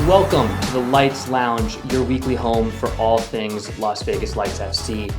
Welcome to the Lights Lounge, your weekly home for all things Las Vegas Lights FC.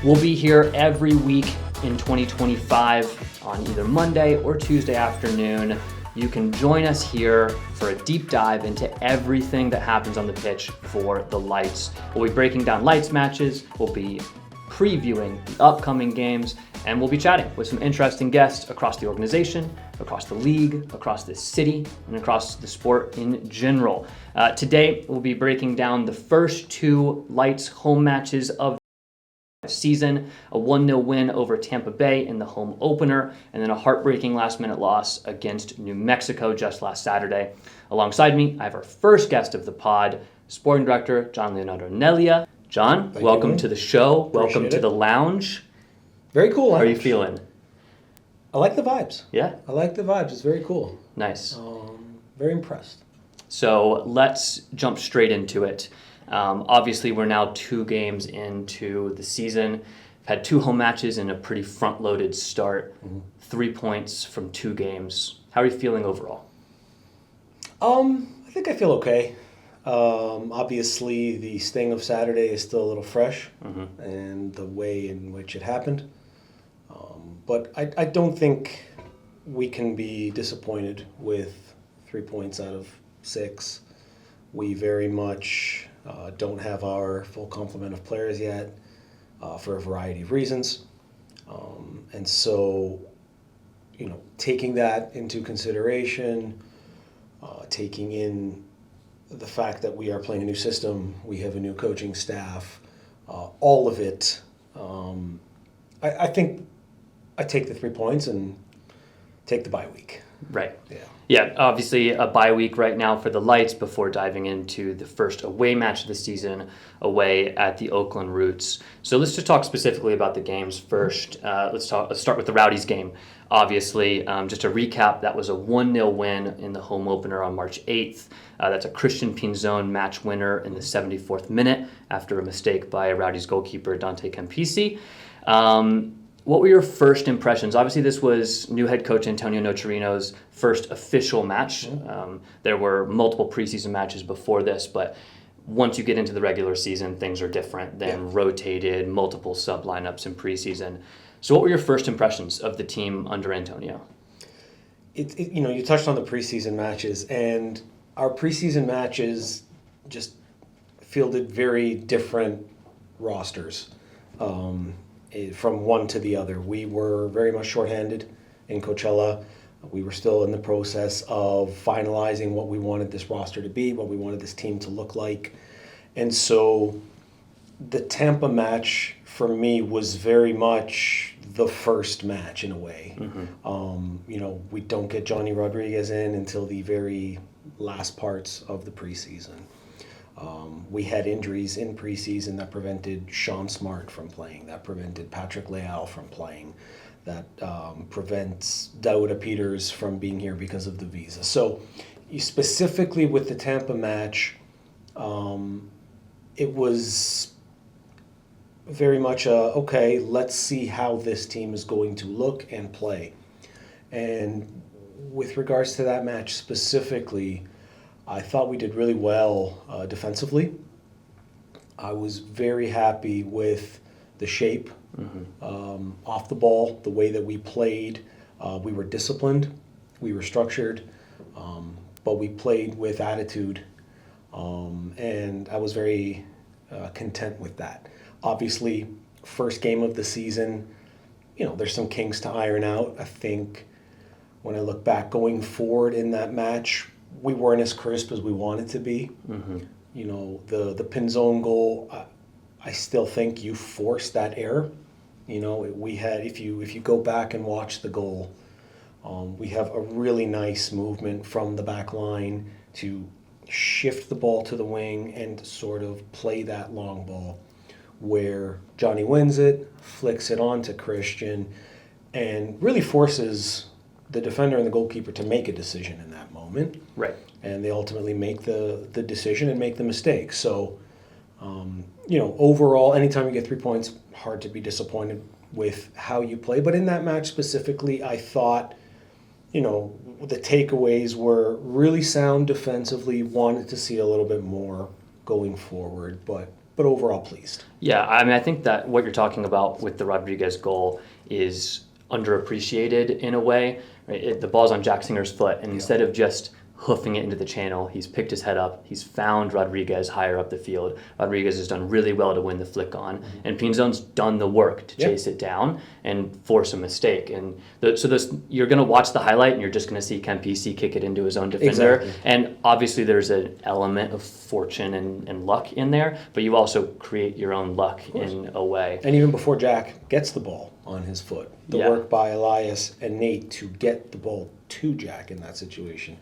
We'll be here every week in 2025 on either Monday or Tuesday afternoon. You can join us here for a deep dive into everything that happens on the pitch for the Lights. We'll be breaking down Lights matches, we'll be previewing the upcoming games, and we'll be chatting with some interesting guests across the organization, across the league, across the city, and across the sport in general. Today, we'll be breaking down the first two Lights home matches of the season, a 1-0 win over Tampa Bay in the home opener, and then a heartbreaking last-minute loss against New Mexico just last Saturday. Alongside me, I have our first guest of the pod, Sporting Director Gianleonardo Neglia. John, welcome to the show. Welcome to the lounge. Very cool. How are you feeling? I like the vibes. Yeah? I like the vibes. It's very cool. Nice. Very impressed. So let's jump straight into it. Obviously, we're now 2 games into the season. We've had 2 home matches and a pretty front-loaded start. 3 points from 2 games. How are you feeling overall? I think I feel okay. Obviously, the sting of Saturday is still a little fresh, and the way in which it happened. But I don't think we can be disappointed with 3 points out of 6. We very much don't have our full complement of players yet for a variety of reasons. And so, taking that into consideration, taking in the fact that we are playing a new system, we have a new coaching staff, all of it, I think I take the 3 points and take the bye week. Right. Yeah. Yeah, obviously a bye week right now for the Lights before diving into the first away match of the season away at the Oakland Roots. So let's just talk specifically about the games first. Let's start with the Rowdies game. Obviously, just to recap, that was a 1-0 win in the home opener on March 8th. That's a Christian Pinzon match winner in the 74th minute after a mistake by Rowdies goalkeeper Dante Campisi. What were your first impressions? Obviously, this was new head coach Antonio Nocerino's first official match. There were multiple preseason matches before this, but once you get into the regular season, things are different than rotated, multiple sub lineups in preseason. So what were your first impressions of the team under Antonio? You touched on the preseason matches, and our preseason matches just fielded very different rosters. From one to the other. We were very much shorthanded in Coachella. We were still in the process of finalizing what we wanted this roster to be, what we wanted this team to look like. And so the Tampa match for me was very much the first match in a way. We don't get Johnny Rodriguez in until the very last parts of the preseason. We had injuries in preseason that prevented Sean Smart from playing, that prevented Patrick Leal from playing, that prevents Dauda Peters from being here because of the visa. So specifically with the Tampa match, it was very much okay, let's see how this team is going to look and play. And with regards to that match specifically, I thought we did really well defensively. I was very happy with the shape off the ball, the way that we played. We were disciplined, we were structured, but we played with attitude, and I was very content with that. Obviously, first game of the season, there's some kinks to iron out. I think when I look back going forward in that match, we weren't as crisp as we wanted to be. The Pinzon goal, I still think you forced that error. We had, if you go back and watch the goal, we have a really nice movement from the back line to shift the ball to the wing and sort of play that long ball where Johnny wins it, flicks it on to Christian, and really forces the defender and the goalkeeper to make a decision in that moment. Right. And they ultimately make the decision and make the mistake. So, overall, anytime you get 3 points, hard to be disappointed with how you play. But in that match specifically, I thought the takeaways were really sound defensively, wanted to see a little bit more going forward, but overall pleased. Yeah, I mean, I think that what you're talking about with the Rodriguez goal is underappreciated in a way. Right? The ball's on Jack Singer's foot, and instead of just hoofing it into the channel, he's picked his head up, he's found Rodriguez higher up the field. Rodriguez has done really well to win the flick on, and Pinzon's done the work to chase it down and force a mistake. And you're going to watch the highlight, and you're just going to see Campisi kick it into his own defender. Exactly. And obviously there's an element of fortune and luck in there, but you also create your own luck in a way. And even before Jack gets the ball on his foot, the work by Elias and Nate to get the ball to Jack in that situation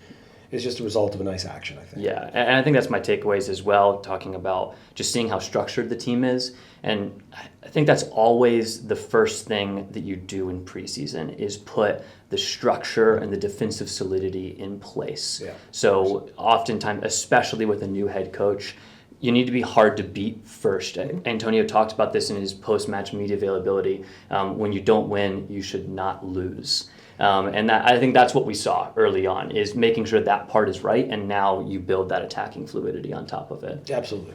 is just a result of a nice action, I think. Yeah, and I think that's my takeaways as well, talking about just seeing how structured the team is. And I think that's always the first thing that you do in preseason is put the structure and the defensive solidity in place. Yeah. So oftentimes, especially with a new head coach, you need to be hard to beat first. Antonio talked about this in his post-match media availability. When you don't win, you should not lose. And I think that's what we saw early on, is making sure that part is right, and now you build that attacking fluidity on top of it. Absolutely.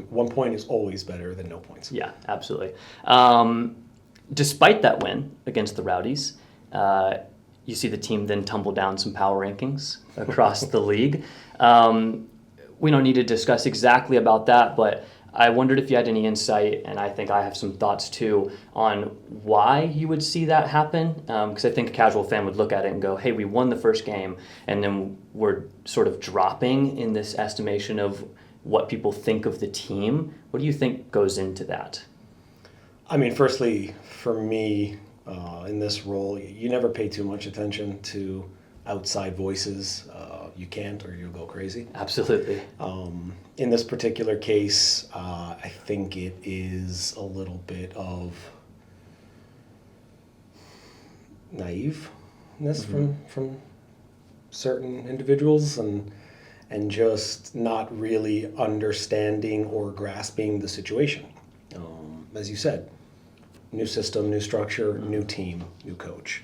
1 point is always better than no points. Yeah, absolutely. Despite that win against the Rowdies, you see the team then tumble down some power rankings across the league. We don't need to discuss exactly about that, but I wondered if you had any insight, and I think I have some thoughts too, on why you would see that happen. Because I think a casual fan would look at it and go, hey, we won the first game, and then we're sort of dropping in this estimation of what people think of the team. What do you think goes into that? I mean, firstly, for me, in this role, you never pay too much attention to outside voices. You can't, or you'll go crazy. Absolutely. In this particular case, I think it is a little bit of naiveness from certain individuals, and just not really understanding or grasping the situation. As you said, new system, new structure, new team, new coach.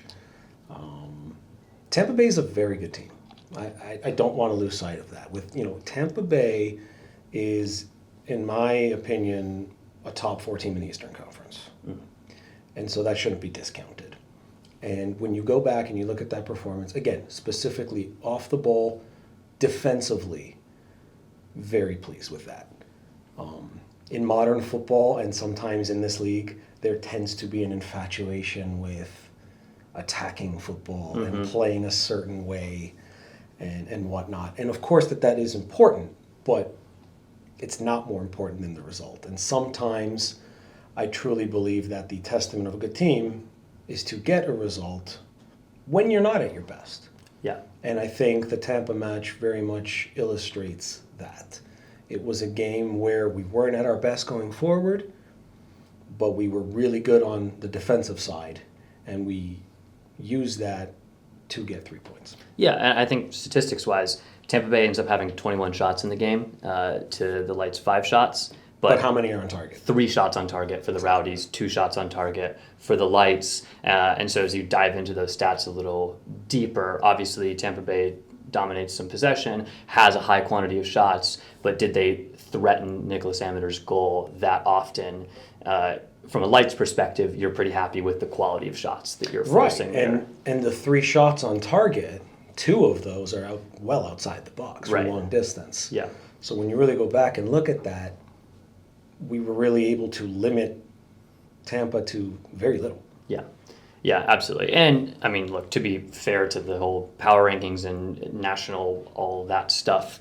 Tampa Bay is a very good team. I don't want to lose sight of that. Tampa Bay is, in my opinion, a top 4 team in the Eastern Conference. And so that shouldn't be discounted. And when you go back and you look at that performance, again, specifically off the ball, defensively, very pleased with that. In modern football, and sometimes in this league, there tends to be an infatuation with attacking football and playing a certain way and whatnot. And of course that is important, but it's not more important than the result. And sometimes I truly believe that the testament of a good team is to get a result when you're not at your best. Yeah. And I think the Tampa match very much illustrates that. It was a game where we weren't at our best going forward, but we were really good on the defensive side, and we used that to get 3 points. Yeah, and I think statistics-wise, Tampa Bay ends up having 21 shots in the game to the Light's 5 shots. But how many are on target? 3 shots on target for the Rowdies, 2 shots on target for the Lights. And so as you dive into those stats a little deeper, obviously Tampa Bay dominates some possession, has a high quantity of shots, but did they threaten Nicholas Amateur's goal that often? From a Lights perspective, you're pretty happy with the quality of shots that you're forcing there. And the 3 shots on target, 2 of those are well outside the box from long distance. Yeah. So when you really go back and look at that, we were really able to limit Tampa to very little. Yeah, absolutely. And, I mean, look, to be fair to the whole power rankings and national, all that stuff,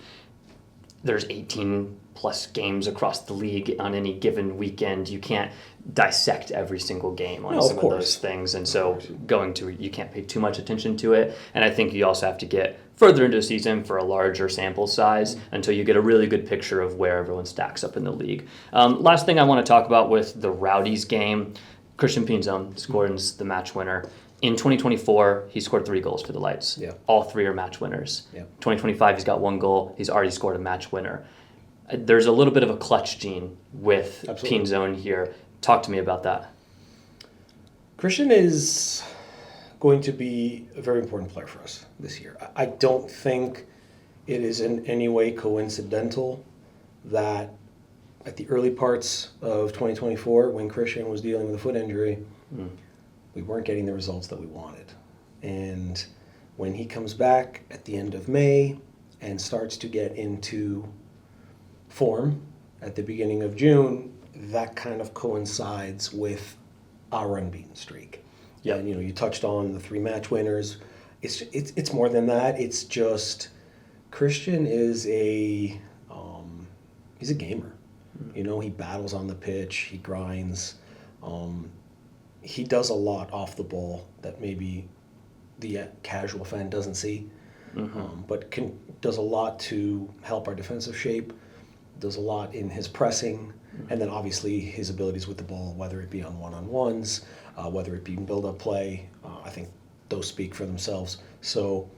there's 18-plus games across the league on any given weekend. You can't dissect every single game on some of those things. And so you can't pay too much attention to it. And I think you also have to get further into the season for a larger sample size until you get a really good picture of where everyone stacks up in the league. Last thing I want to talk about with the Rowdies game, Christian Pinzon scores the match winner. In 2024, he scored 3 goals for the Lights. Yeah. All 3 are match winners. Yeah. 2025, he's got 1 goal. He's already scored a match winner. There's a little bit of a clutch gene with Pinzon here. Talk to me about that. Christian is going to be a very important player for us this year. I don't think it is in any way coincidental that at the early parts of 2024, when Christian was dealing with a foot injury, we weren't getting the results that we wanted. And when he comes back at the end of May and starts to get into form at the beginning of June, that kind of coincides with our unbeaten streak. Yep. And you touched on the 3 match winners. It's more than that. It's just Christian is he's a gamer. He battles on the pitch, he grinds, he does a lot off the ball that maybe the casual fan doesn't see, but does a lot to help our defensive shape, does a lot in his pressing, and then obviously his abilities with the ball, whether it be on one-on-ones, whether it be in build-up play. I think those speak for themselves. So,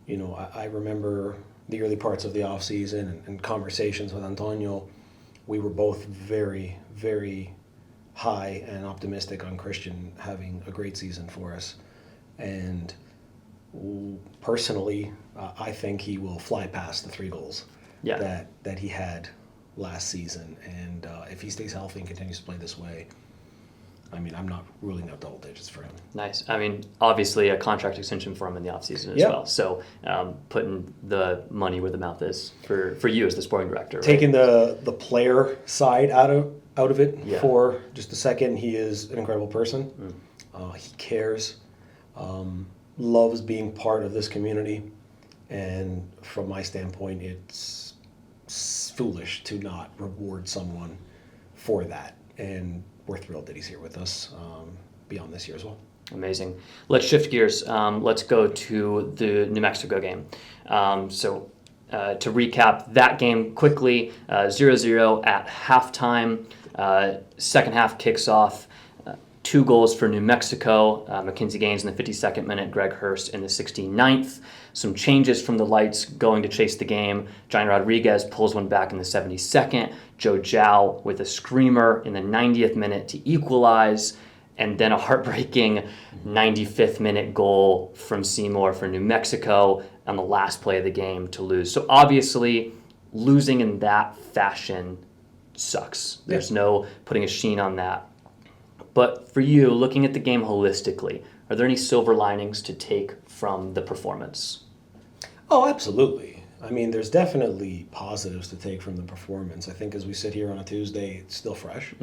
I remember the early parts of the offseason and conversations with Antonio. We were both very, very high and optimistic on Christian having a great season for us. And personally, I think he will fly past the 3 goals that he had last season. And if he stays healthy and continues to play this way, I'm not ruling out double digits for him. Nice. Obviously a contract extension for him in the offseason as well. So putting the money where the mouth is for you as the sporting director. Right? Taking the player side out of it for just a second, he is an incredible person. He cares, loves being part of this community. And from my standpoint, it's foolish to not reward someone for that. And we're thrilled that he's here with us beyond this year as well. Amazing. Let's shift gears. Let's go to the New Mexico game. So to recap that game quickly, 0-0 at halftime. Second half kicks off. 2 goals for New Mexico. Mackenzie Gaines in the 52nd minute, Greg Hurst in the 69th. Some changes from the Lights going to chase the game. Gian Rodriguez pulls one back in the 72nd. Joe Zhao with a screamer in the 90th minute to equalize. And then a heartbreaking 95th minute goal from Seymour for New Mexico on the last play of the game to lose. So obviously, losing in that fashion sucks. There's no putting a sheen on that. But for you, looking at the game holistically, are there any silver linings to take from the performance? Oh, absolutely. There's definitely positives to take from the performance. I think as we sit here on a Tuesday, it's still fresh.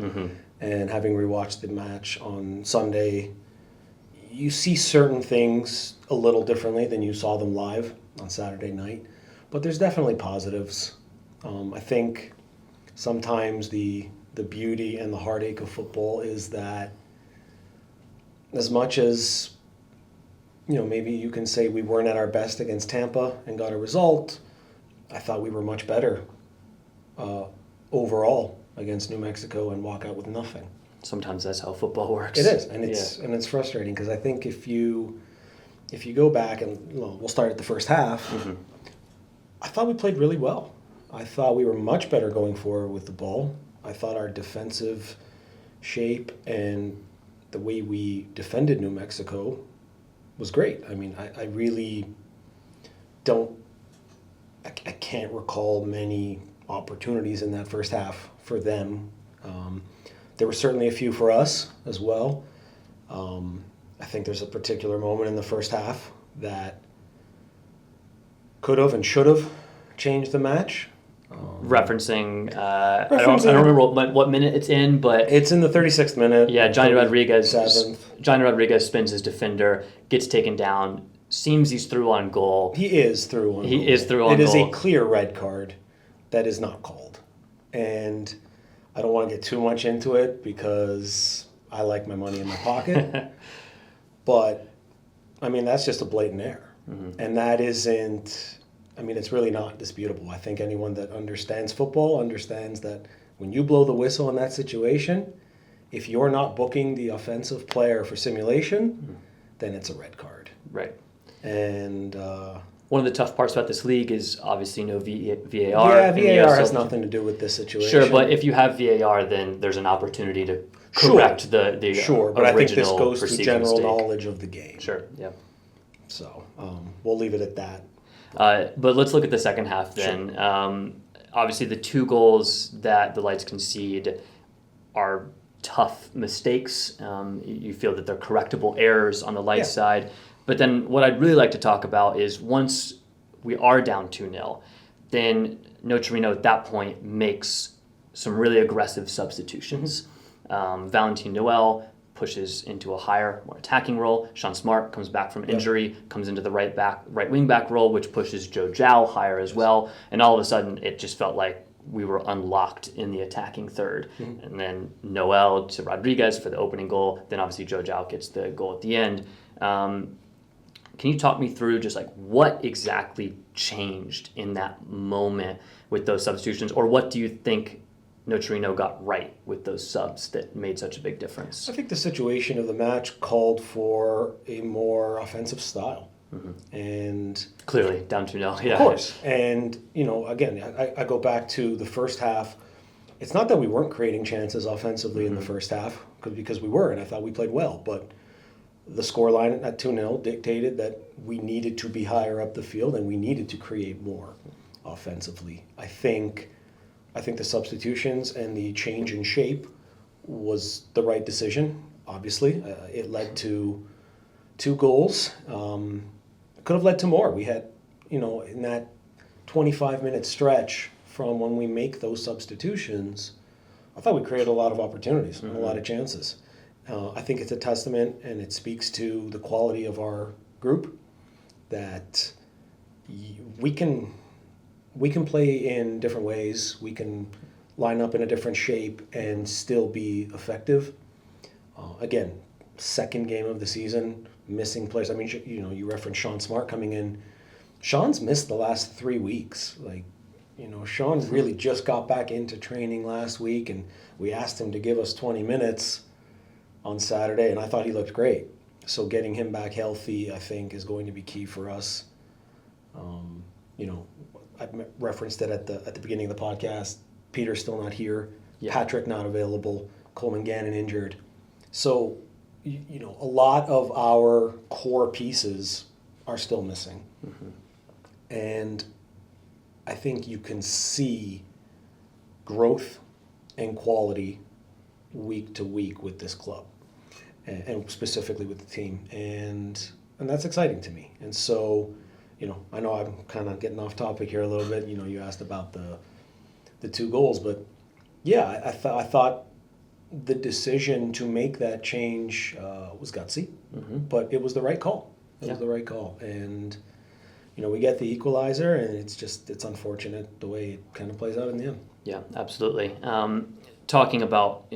And having rewatched the match on Sunday, you see certain things a little differently than you saw them live on Saturday night. But there's definitely positives. I think sometimes the beauty and the heartache of football is that as much as, maybe you can say we weren't at our best against Tampa and got a result, I thought we were much better overall against New Mexico and walk out with nothing. Sometimes that's how football works. It is, and it's frustrating because I think if you go back and we'll start at the first half, I thought we played really well. I thought we were much better going forward with the ball. I thought our defensive shape and the way we defended New Mexico was great. I really I can't recall many opportunities in that first half for them. There were certainly a few for us as well. I think there's a particular moment in the first half that could have and should have changed the match. Referencing I don't remember what minute it's in, but it's in the 36th minute. Yeah, Gian Rodriguez spins his defender, gets taken down. Seems he's through on goal. He is through on goal. It is a clear red card that is not called. And I don't want to get too much into it because I like my money in my pocket. But, that's just a blatant error. And that isn't... it's really not disputable. I think anyone that understands football understands that when you blow the whistle in that situation, if you're not booking the offensive player for simulation, then it's a red card. Right. And one of the tough parts about this league is obviously no VAR. Yeah, VAR has nothing to do with this situation. Sure, but if you have VAR, then there's an opportunity to correct the sure, but I think this original goes to perceived general mistake. knowledge of the game. Sure, yeah. So we'll leave it at that. But let's look at the second half then. Sure. Obviously, the 2 goals that the Lights concede are tough mistakes. You feel that they're correctable errors on the Lights side. But then what I'd really like to talk about is once we are down 2-0, then Nocerino at that point makes some really aggressive substitutions. Valentin Noel pushes into a higher, more attacking role. Sean Smart comes back from injury, comes into the right wing back role, which pushes Joe Zhao higher as well. And all of a sudden, it just felt like we were unlocked in the attacking third. And then Noel to Rodriguez for the opening goal. Then obviously Joe Zhao gets the goal at the end. Can you talk me through just like what exactly changed in that moment with those substitutions, or what do you think Nocerino got right with those subs that made such a big difference? I think the situation of the match called for a more offensive style. And clearly down 2-0, yeah. Of course. And, again, I go back to the first half. It's not that we weren't creating chances offensively in the first half, because we were, and I thought we played well. But the scoreline at 2-0 dictated that we needed to be higher up the field and we needed to create more offensively. I think the substitutions and the change in shape was the right decision, obviously. It led to 2 goals. Could have led to more. We had, in that 25-minute stretch from when we make those substitutions, I thought we created a lot of opportunities, a lot of chances. I think it's a testament, and it speaks to the quality of our group, that we can play in different ways. We can line up in a different shape and still be effective. Again, second game of the season, missing players. I mean, you referenced Sean Smart coming in. Sean's missed the last 3 weeks. Sean really just got back into training last week, and we asked him to give us 20 minutes on Saturday, and I thought he looked great. So getting him back healthy, I think, is going to be key for us. I referenced it at the beginning of the podcast. Peter's still not here. Yeah. Patrick not available. Coleman Gannon injured. So, a lot of our core pieces are still missing. And I think you can see growth and quality week to week with this club, and specifically with the team. And that's exciting to me. And so, I know I'm kind of getting off topic here a little bit. You asked about the 2 goals, but yeah, I thought the decision to make that change was gutsy, but it was the right call. It was the right call. And, we get the equalizer, and it's unfortunate the way it kind of plays out in the end. Yeah, absolutely. Talking about,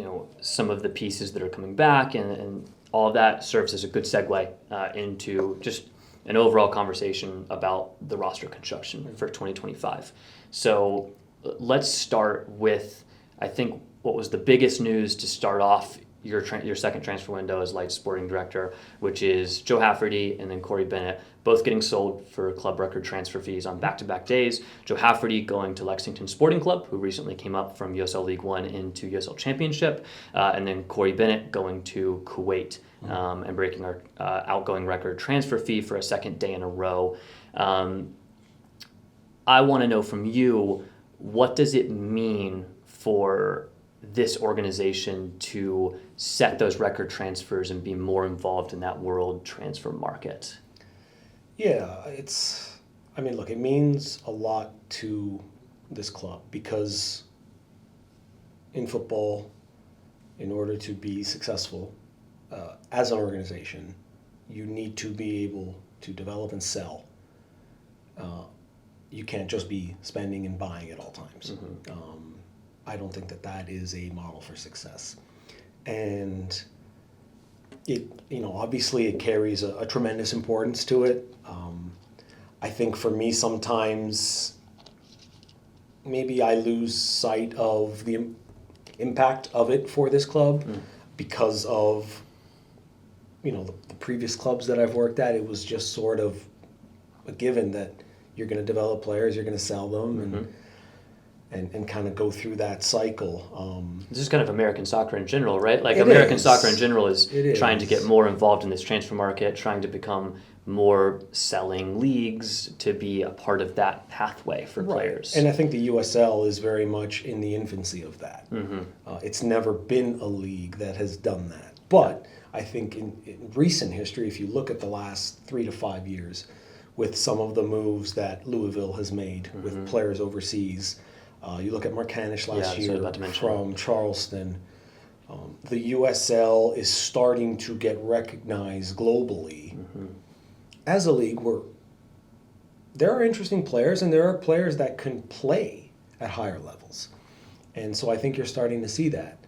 some of the pieces that are coming back and all of that serves as a good segue into just an overall conversation about the roster construction for 2025. So let's start with, I think, what was the biggest news to start off your second transfer window as Lights sporting director, which is Joe Hafferty and then Corey Bennett, both getting sold for club record transfer fees on back-to-back days. Joe Hafferty going to Lexington Sporting Club, who recently came up from USL League One into USL Championship, and then Corey Bennett going to Kuwait and breaking our outgoing record transfer fee for a second day in a row. I want to know from you, what does it mean for this organization to set those record transfers and be more involved in that world transfer market? Yeah, it means a lot to this club, because in football, in order to be successful as an organization, you need to be able to develop and sell. You can't just be spending and buying at all times. I don't think that is a model for success. And obviously it carries a tremendous importance to it. I think for me, sometimes maybe I lose sight of the impact of it for this club because of, the previous clubs that I've worked at. It was just sort of a given that you're going to develop players, you're going to sell them, and kind of go through that cycle. This is kind of American soccer in general, right? Like It American is. soccer in general is It trying to is. get more involved in this transfer market, trying to become more selling leagues to be a part of that pathway for players. And I think the USL is very much in the infancy of that. It's never been a league that has done that. But I think in recent history, if you look at the last 3 to 5 years, with some of the moves that Louisville has made with players overseas, you look at Marcanish last year from Charleston. The USL is starting to get recognized globally as a league where there are interesting players and there are players that can play at higher levels. And so I think you're starting to see that.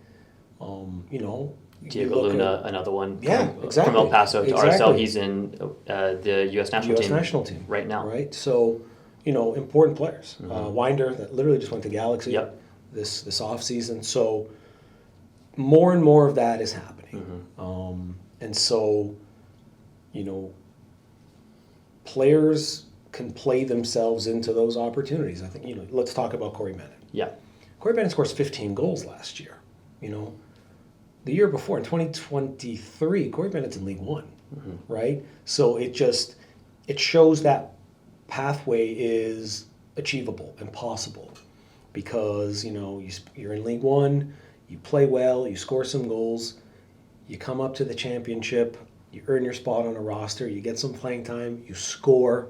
Diego Luna, another one. Exactly. From El Paso to RSL. He's in the U.S. national team right now. Right. So, important players. Winder, that literally just went to Galaxy this off season. So, more and more of that is happening. And so, players can play themselves into those opportunities. I think, let's talk about Corey Bennett. Yeah. Corey Bennett scores 15 goals last year. The year before, in 2023, Corey Bennett's in League One, right? So it shows that pathway is achievable and possible because, you're in League One, you play well, you score some goals, you come up to the championship, you earn your spot on a roster, you get some playing time, you score.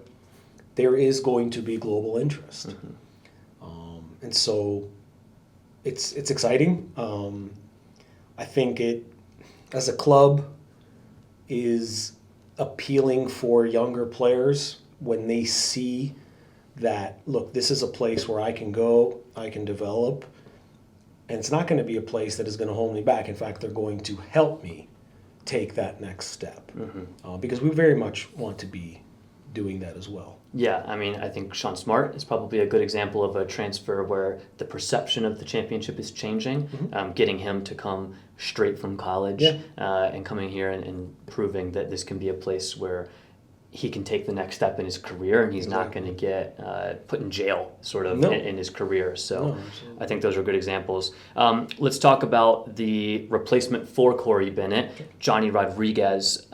There is going to be global interest. And so it's exciting. I think it, as a club, is appealing for younger players when they see that, look, this is a place where I can go, I can develop, and it's not going to be a place that is going to hold me back. In fact, they're going to help me take that next step because we very much want to be doing that as well. Yeah, I think Sean Smart is probably a good example of a transfer where the perception of the championship is changing, getting him to come straight from college and coming here and proving that this can be a place where he can take the next step in his career and he's not going to get put in jail sort of in his career. So I think those are good examples. Let's talk about the replacement for Corey Bennett, Johnny Rodriguez.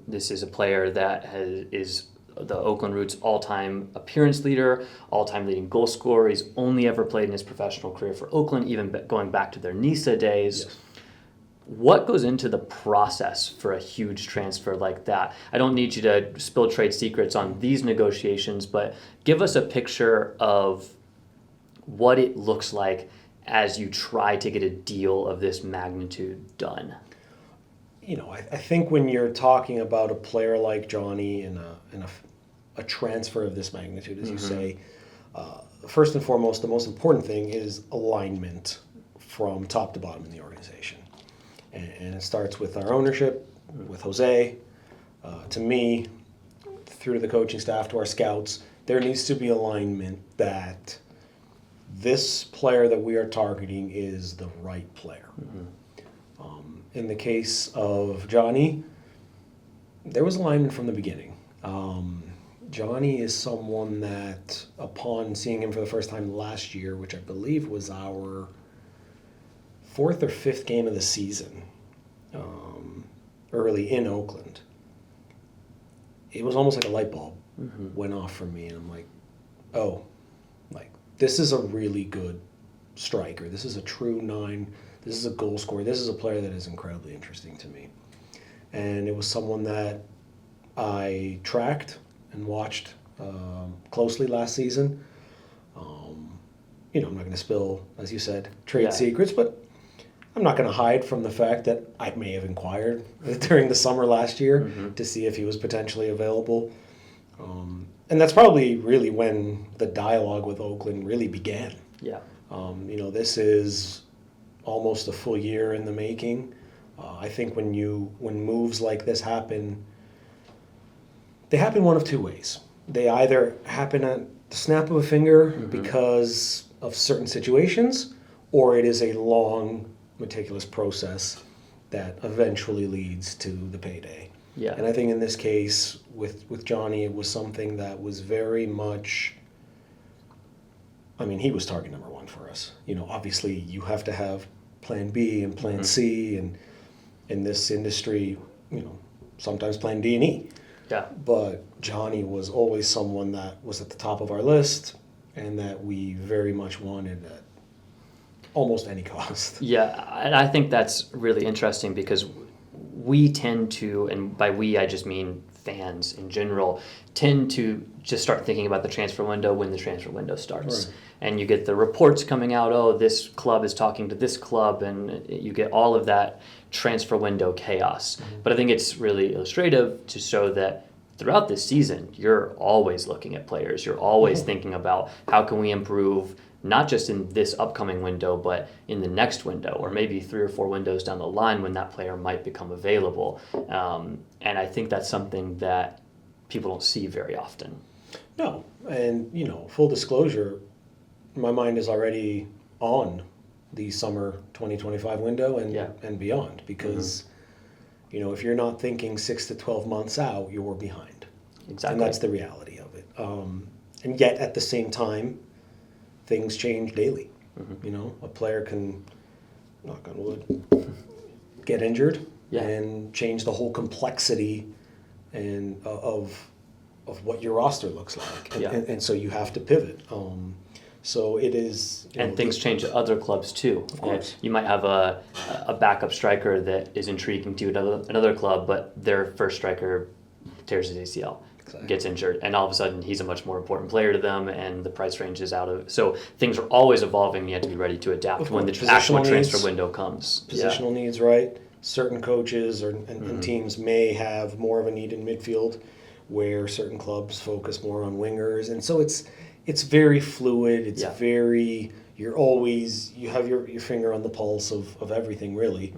This is a player that is the Oakland Roots all-time appearance leader, all-time leading goal scorer. He's only ever played in his professional career for Oakland, even going back to their Nisa days. Yes. What goes into the process for a huge transfer like that? I don't need you to spill trade secrets on these negotiations, but give us a picture of what it looks like as you try to get a deal of this magnitude done. I think when you're talking about a player like Johnny and a transfer of this magnitude, as you say, first and foremost, the most important thing is alignment from top to bottom in the organization. And it starts with our ownership, with Jose, to me, through the coaching staff, to our scouts. There needs to be alignment that this player that we are targeting is the right player. In the case of Johnny, there was alignment from the beginning. Johnny is someone that, upon seeing him for the first time last year, which I believe was our 4th or 5th game of the season, early in Oakland, it was almost like a light bulb went off for me, and I'm like, this is a really good striker. This is a true 9. This is a goal scorer. This is a player that is incredibly interesting to me. And it was someone that I tracked and watched closely last season. I'm not going to spill, as you said, trade secrets, but I'm not going to hide from the fact that I may have inquired during the summer last year to see if he was potentially available. And that's probably really when the dialogue with Oakland really began. Yeah. This is almost a full year in the making. I think when moves like this happen, they happen one of two ways. They either happen at the snap of a finger because of certain situations, or it is a long, meticulous process that eventually leads to the payday. Yeah. And I think in this case, with Johnny, it was something that was very much I mean, he was target number one for us. Obviously you have to have plan B and plan C, and in this industry, sometimes plan D and E. Yeah. But Johnny was always someone that was at the top of our list and that we very much wanted at almost any cost. Yeah, and I think that's really interesting because we tend to, and by we I just mean fans in general, tend to just start thinking about the transfer window when the transfer window starts. Right. And you get the reports coming out, oh, this club is talking to this club, and you get all of that transfer window chaos. Mm-hmm. But I think it's really illustrative to show that throughout this season, you're always looking at players. You're always thinking about how can we improve, not just in this upcoming window, but in the next window, or maybe 3 or 4 windows down the line when that player might become available. And I think that's something that people don't see very often. No, and full disclosure, my mind is already on the summer 2025 window and beyond, because if you're not thinking 6 to 12 months out, you're behind. Exactly. And that's the reality of it. And yet at the same time, things change daily. A player can, knock on wood, get injured and change the whole complexity and of what your roster looks like. And so you have to pivot. So it is... And things change at other clubs too. Of course. You might have a backup striker that is intriguing to another club, but their first striker tears his ACL. Exactly. Gets injured, and all of a sudden he's a much more important player to them, and the price range is out of. So things are always evolving. You have to be ready to adapt when the actual transfer window comes. Positional needs, right? Certain coaches and teams may have more of a need in midfield, where certain clubs focus more on wingers, and so it's very fluid. It's very you have your finger on the pulse of everything really,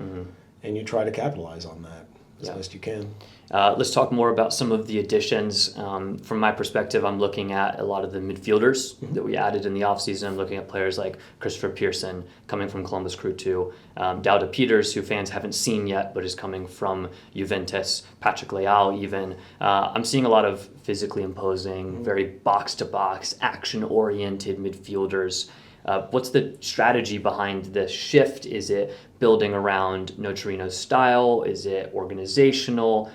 and you try to capitalize on that as best you can. Let's talk more about some of the additions. From my perspective, I'm looking at a lot of the midfielders that we added in the offseason. I'm looking at players like Christopher Pearson, coming from Columbus Crew 2, Dauda Peters, who fans haven't seen yet, but is coming from Juventus, Patrick Leal even. I'm seeing a lot of physically imposing, very box-to-box, action-oriented midfielders. What's the strategy behind this shift? Is it building around Nocerino's style? Is it organizational?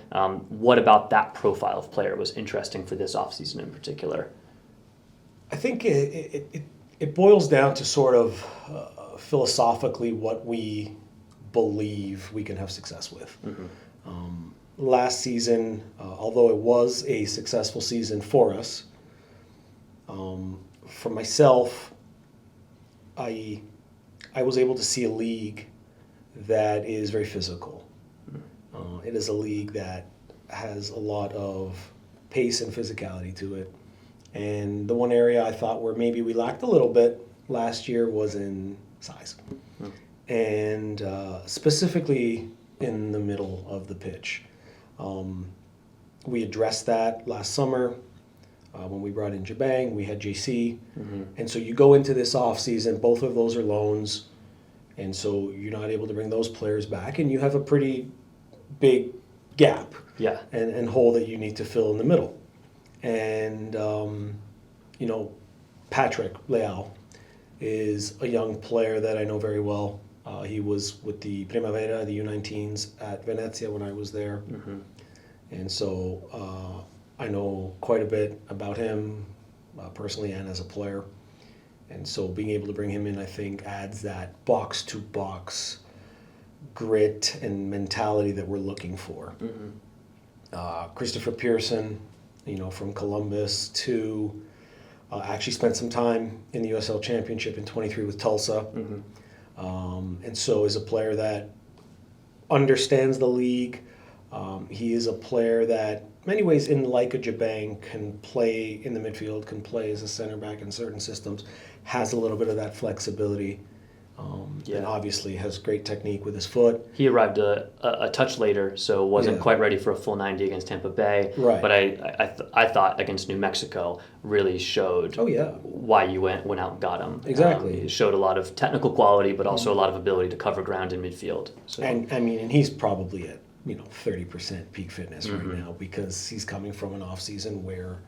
What about that profile of player was interesting for this offseason in particular? I think it boils down to sort of philosophically what we believe we can have success with. Last season, although it was a successful season for us, for myself, I was able to see a league that is very physical. It is a league that has a lot of pace and physicality to it. And the one area I thought where maybe we lacked a little bit last year was in size. And specifically in the middle of the pitch. We addressed that last summer. When we brought in Jabang, we had JC. And so you go into this offseason, both of those are loans, and so you're not able to bring those players back, and you have a pretty big gap and hole that you need to fill in the middle. And, Patrick Leal is a young player that I know very well. He was with the Primavera, the U19s at Venezia when I was there. And so I know quite a bit about him personally and as a player. And so being able to bring him in, I think, adds that box-to-box grit and mentality that we're looking for. Christopher Pearson, from Columbus to actually spent some time in the USL Championship in 23 with Tulsa. And so is a player that understands the league. He is a player that, many ways, like a Jabang, can play in the midfield, can play as a center back in certain systems, has a little bit of that flexibility, and obviously has great technique with his foot. He arrived a touch later, so wasn't quite ready for a full 90 against Tampa Bay. Right. But I thought against New Mexico really showed why you went out and got him. Exactly. It showed a lot of technical quality, but also a lot of ability to cover ground in midfield. So. And he's probably at 30% peak fitness right now, because he's coming from an off season where,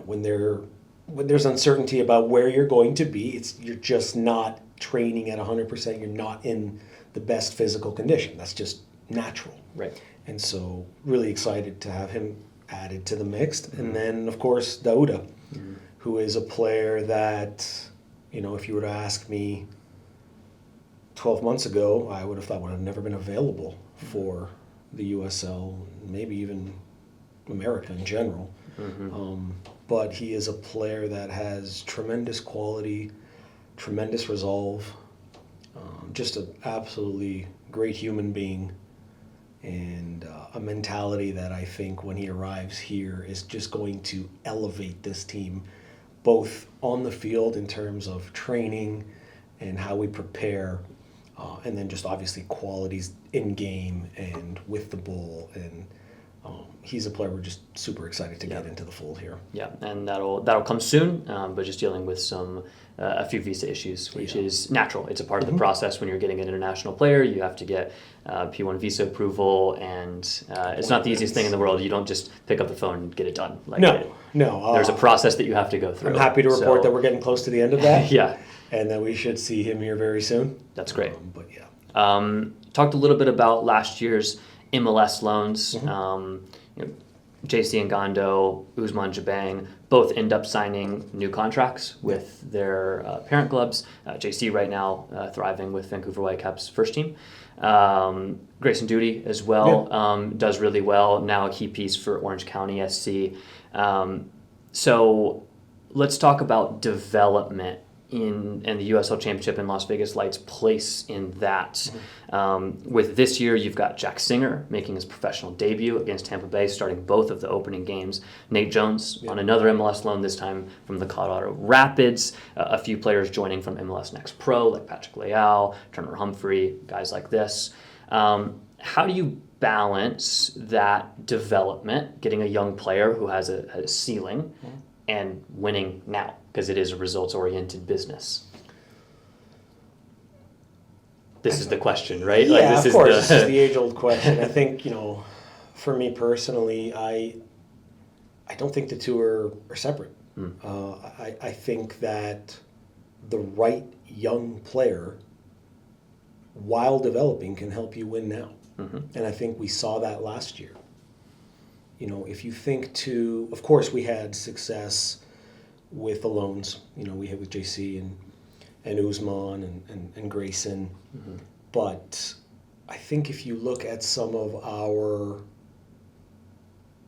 when they're when there's uncertainty about where you're going to be, you're just not training at 100%. You're not in the best physical condition. That's just natural. Right. And so really excited to have him added to the mix. And then, of course, Dauda, who is a player that, if you were to ask me 12 months ago, I would have thought would have never been available for the USL, maybe even America in general. But he is a player that has tremendous quality, tremendous resolve, just an absolutely great human being, and a mentality that I think when he arrives here is just going to elevate this team, both on the field in terms of training and how we prepare, and then just obviously qualities in game and with the ball. And he's a player we're just super excited to get into the fold here. Yeah, and that'll come soon, but just dealing with a few visa issues, which is natural. It's a part of the process when you're getting an international player. You have to get P1 visa approval, and it's not the easiest thing in the world. You don't just pick up the phone and get it done. No. There's a process that you have to go through. I'm happy to report that we're getting close to the end of that. Yeah. And that we should see him here very soon. That's great. But yeah. Talked a little bit about last year's MLS loans. JC and Gondo, Usman Jabang, both end up signing new contracts with their parent clubs. JC right now thriving with Vancouver Whitecaps first team. Grayson Duty as well does really well. Now a key piece for Orange County SC. So let's talk about development and the USL Championship and Las Vegas Light's place in that. With this year, you've got Jack Singer making his professional debut against Tampa Bay, starting both of the opening games. Nate Jones on another MLS loan, this time from the Colorado Rapids. A few players joining from MLS Next Pro, like Patrick Leal, Turner Humphrey, guys like this. How do you balance that development, getting a young player who has a ceiling, and winning now? Because it is a results-oriented business. This is the question, right? Yeah, of course. This is the age-old question. I think, for me personally, I don't think the two are separate. I think that the right young player, while developing, can help you win now. And I think we saw that last year. If you think of course, we had success with the loans. We had with JC and Usman and Grayson. But I think if you look at some of our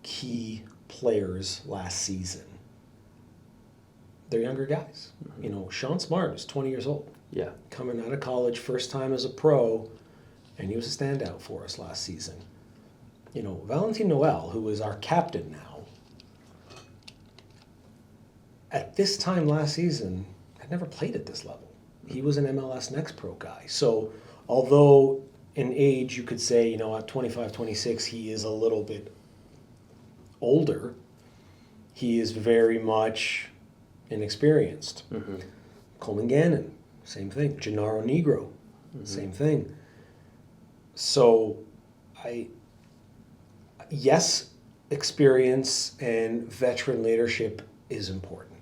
key players last season, they're younger guys. Sean Smart is 20 years old. Yeah. Coming out of college, first time as a pro, and he was a standout for us last season. Valentin Noel, who is our captain now, at this time last season, had never played at this level. He was an MLS Next Pro guy. So although in age you could say, at 25, 26, he is a little bit older, he is very much inexperienced. Coleman Gannon, same thing. Gennaro Negro, same thing. So yes, experience and veteran leadership is important.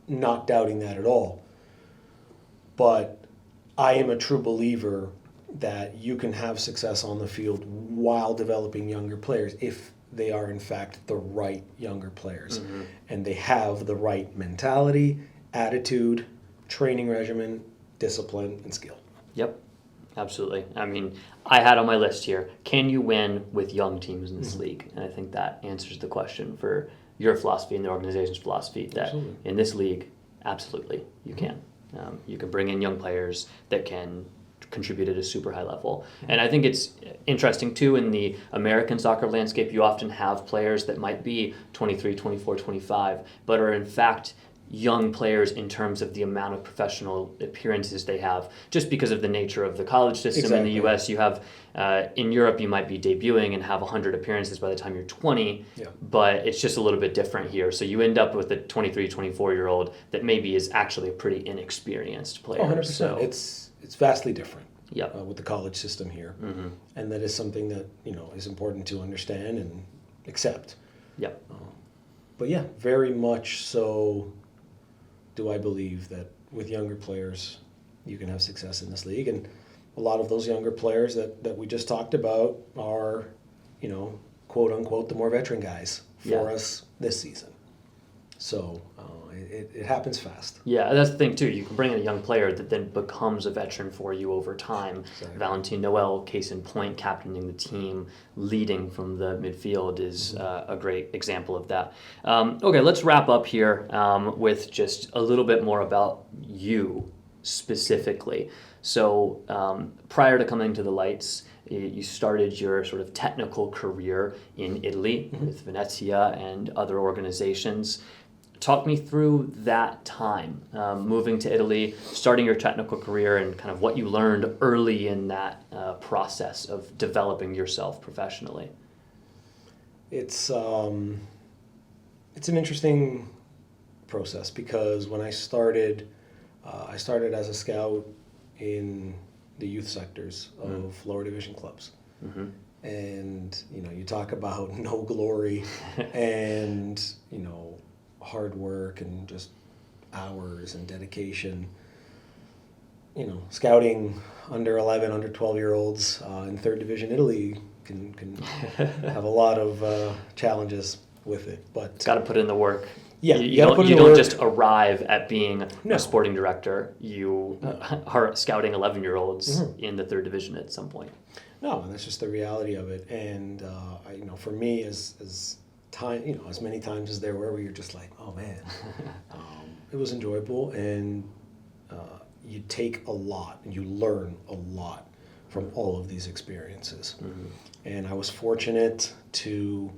Not doubting that at all. But I am a true believer that you can have success on the field while developing younger players if they are in fact the right younger players. And they have the right mentality, attitude, training regimen, discipline, and skill. Yep. Absolutely. I mean, I had on my list here, can you win with young teams in this league? And I think that answers the question for your philosophy and the organization's philosophy that in this league, absolutely, you can. You can bring in young players that can contribute at a super high level. And I think it's interesting, too, in the American soccer landscape, you often have players that might be 23, 24, 25, but are in fact young players in terms of the amount of professional appearances they have, just because of the nature of the college system. In the U.S. You have, in Europe, you might be debuting and have 100 appearances by the time you're 20, but it's just a little bit different here. So you end up with a 23, 24-year-old that maybe is actually a pretty inexperienced player. 100%. So It's vastly different Yep. With the college system here. And that is something that, is important to understand and accept. Yep. But yeah, very much so do I believe that with younger players, you can have success in this league. And a lot of those younger players that we just talked about are, quote unquote, the more veteran guys for us this season. So it happens fast. Yeah, that's the thing too. You can bring in a young player that then becomes a veteran for you over time. Exactly. Valentin Noel, case in point, captaining the team, leading from the midfield is a great example of that. Okay, let's wrap up here with just a little bit more about you specifically. So prior to coming to the Lights, you started your sort of technical career in Italy with Venezia and other organizations. Talk me through that time, moving to Italy, starting your technical career, and kind of what you learned early in that process of developing yourself professionally. It's an interesting process because when I started as a scout in the youth sectors of lower division clubs. And, you talk about no glory and, hard work and just hours and dedication. Scouting under 11, under 12-year-olds in third division Italy can have a lot of challenges with it. But got to put in the work. Yeah, you don't just arrive at being a sporting director. You are scouting 11-year-olds in the third division at some point. No, and that's just the reality of it. And for me, as time, as many times as there were, where you're just like, oh man, it was enjoyable, and you take a lot and you learn a lot from all of these experiences. And I was fortunate to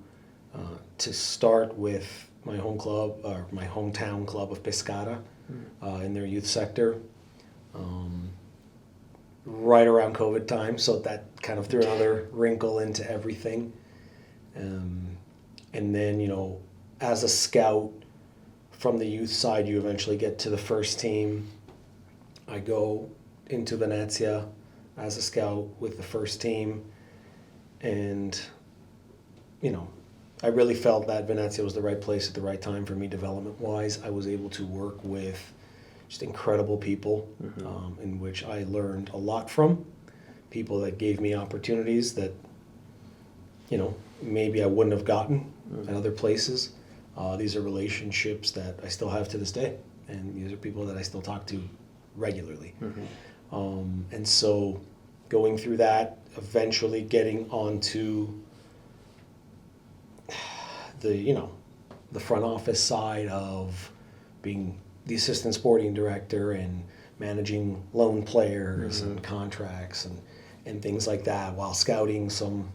start with my home club, or my hometown club of Pescara, in their youth sector, right around COVID time. So that kind of threw another wrinkle into everything. And then, as a scout from the youth side, you eventually get to the first team. I go into Venezia as a scout with the first team. And, I really felt that Venezia was the right place at the right time for me development-wise. I was able to work with just incredible people in which I learned a lot from. People that gave me opportunities that, maybe I wouldn't have gotten at other places. These are relationships that I still have to this day, and these are people that I still talk to regularly. And so going through that, eventually getting onto the front office side of being the assistant sporting director and managing loan players and contracts and things like that, while scouting some,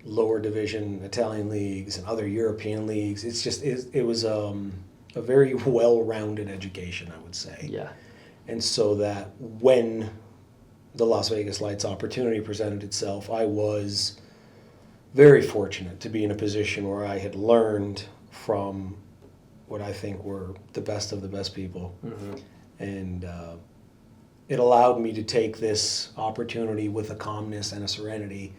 lower division Italian leagues and other European leagues. It was a very well-rounded education, I would say. Yeah. And so that when the Las Vegas Lights opportunity presented itself, I was very fortunate to be in a position where I had learned from what I think were the best of the best people. And it allowed me to take this opportunity with a calmness and a serenity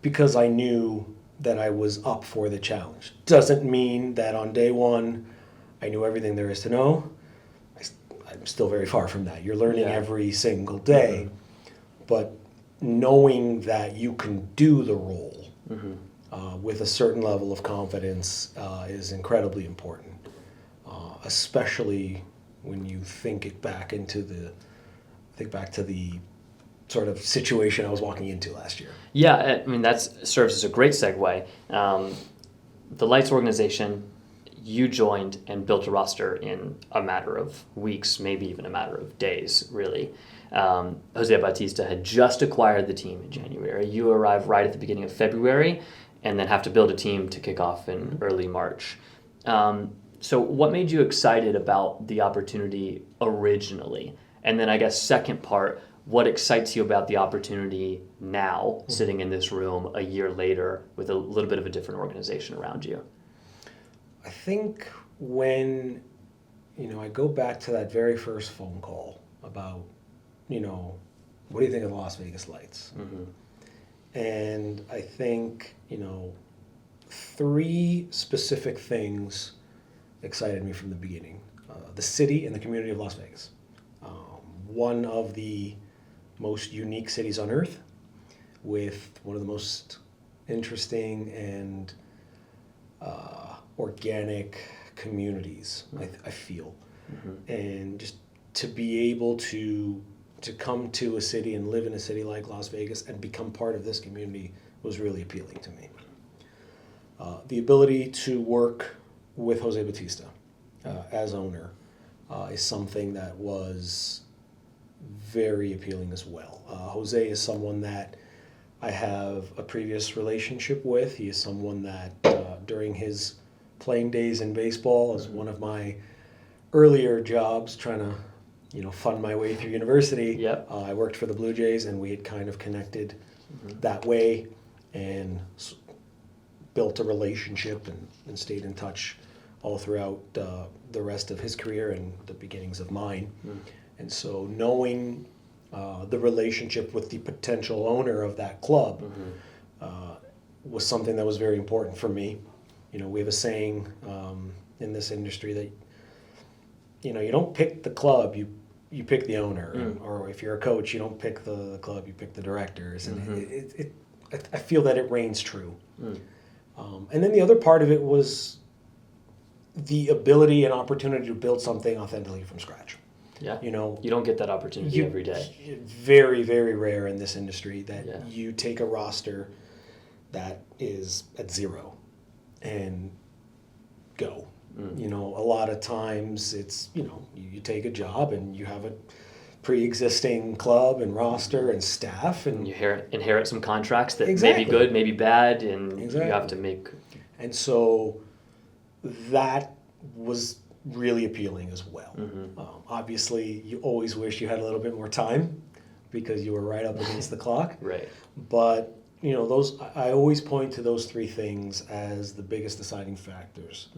because I knew that I was up for the challenge. Doesn't mean that on day one I knew everything there is to know. I'm still very far from that. You're learning every single day. But knowing that you can do the role with a certain level of confidence is incredibly important, especially when you think back to the sort of situation I was walking into last year. Yeah, I mean, that serves as a great segue. The Lights organization, you joined and built a roster in a matter of weeks, maybe even a matter of days, really. Jose Bautista had just acquired the team in January. You arrive right at the beginning of February and then have to build a team to kick off in early March. So what made you excited about the opportunity originally? And then I guess second part, what excites you about the opportunity now, sitting in this room a year later with a little bit of a different organization around you? I think when, I go back to that very first phone call about, what do you think of the Las Vegas Lights? And I think, 3 specific things excited me from the beginning. The city and the community of Las Vegas. One of the most unique cities on earth, with one of the most interesting and organic communities, I feel. And just to be able to come to a city and live in a city like Las Vegas and become part of this community was really appealing to me. The ability to work with Jose Batista as owner is something that was very appealing as well. Jose is someone that I have a previous relationship with. He is someone that during his playing days in baseball, as one of my earlier jobs trying to fund my way through university, I worked for the Blue Jays, and we had kind of connected that way and built a relationship and stayed in touch all throughout the rest of his career and the beginnings of mine. And so knowing the relationship with the potential owner of that club was something that was very important for me. We have a saying in this industry that you don't pick the club, you pick the owner. Or if you're a coach, you don't pick the club, you pick the directors. And I feel that it reigns true. And then the other part of it was the ability and opportunity to build something authentically from scratch. Yeah. You don't get that opportunity every day. Very, very rare in this industry that you take a roster that is at zero and go. A lot of times it's, you take a job and you have a pre-existing club and roster and staff, and you inherit some contracts that may be good, maybe bad, and you have to make. And so that was really appealing as well. Obviously, you always wish you had a little bit more time because you were right up against the clock. Right. But those, I always point to those three things as the biggest deciding factors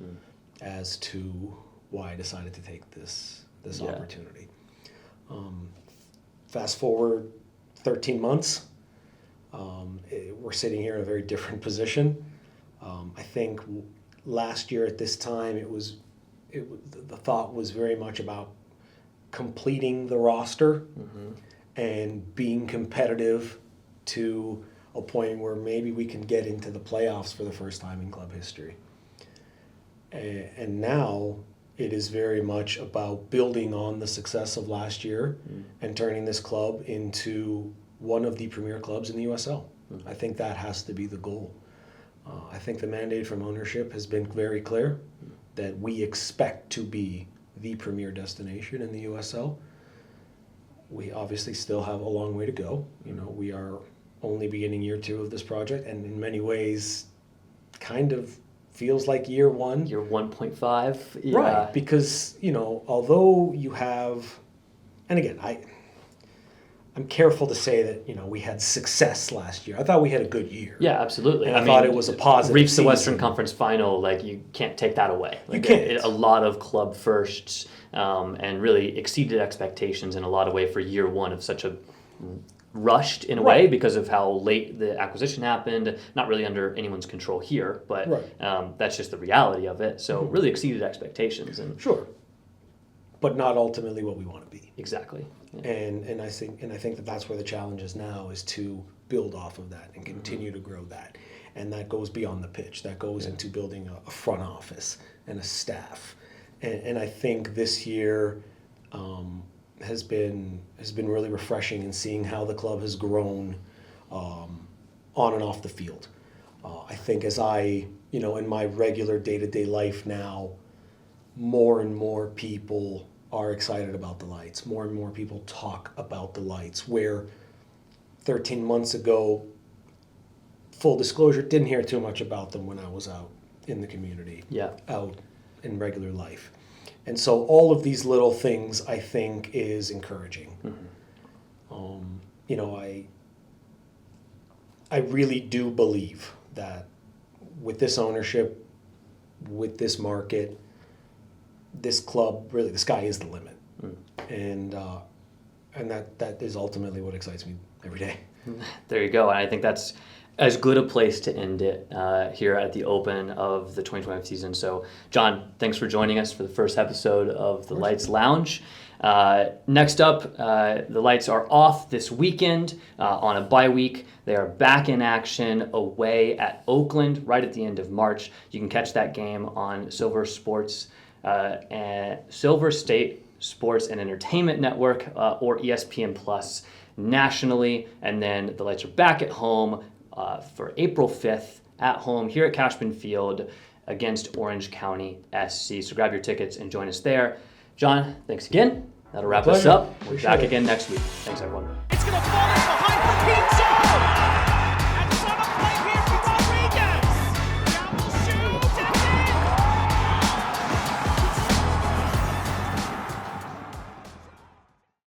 as to why I decided to take this opportunity. Fast forward 13 months, we're sitting here in a very different position. I think last year at this time, the thought was very much about completing the roster and being competitive to a point where maybe we can get into the playoffs for the first time in club history. And now it is very much about building on the success of last year and turning this club into one of the premier clubs in the USL. I think that has to be the goal. I think the mandate from ownership has been very clear that we expect to be the premier destination in the USL. We obviously still have a long way to go. We are only beginning year 2 of this project, and in many ways kind of feels like year 1. Year 1.5. Yeah. Right, because, although you have, and again, I'm careful to say that, we had success last year. I thought we had a good year. Yeah, absolutely. And I thought it was a positive reached season. The Western Conference final, you can't take that away. You can't. A lot of club firsts and really exceeded expectations in a lot of way for year 1 of such a rushed in a way because of how late the acquisition happened, not really under anyone's control here, but that's just the reality of it. So really exceeded expectations. And sure. But not ultimately what we want to be. Exactly. Yeah. And I think that that's where the challenge is now, is to build off of that and continue to grow that. And that goes beyond the pitch. That goes into building a front office and a staff. And I think this year has been really refreshing in seeing how the club has grown on and off the field. I think as I, in my regular day-to-day life now, more and more people are excited about the lights. More and more people talk about the lights, where 13 months ago, full disclosure, didn't hear too much about them when I was out in the community, out in regular life. And so all of these little things, I think, is encouraging. I really do believe that with this ownership, with this market, this club, really, the sky is the limit. And that is ultimately what excites me every day. There you go. And I think that's As good a place to end it here at the open of the 2025 season. So, John, thanks for joining us for the first episode of the Lights Lounge. Next up, the Lights are off this weekend on a bye week. They are back in action away at Oakland right at the end of March. You can catch that game on Silver State Sports and Entertainment Network or ESPN Plus nationally. And then the Lights are back at home for April 5th at home here at Cashman Field against Orange County SC. So grab your tickets and join us there. John, thanks again. That'll wrap us up. We'll be back again next week. Thanks, everyone. It's going to fall in behind for Pizza!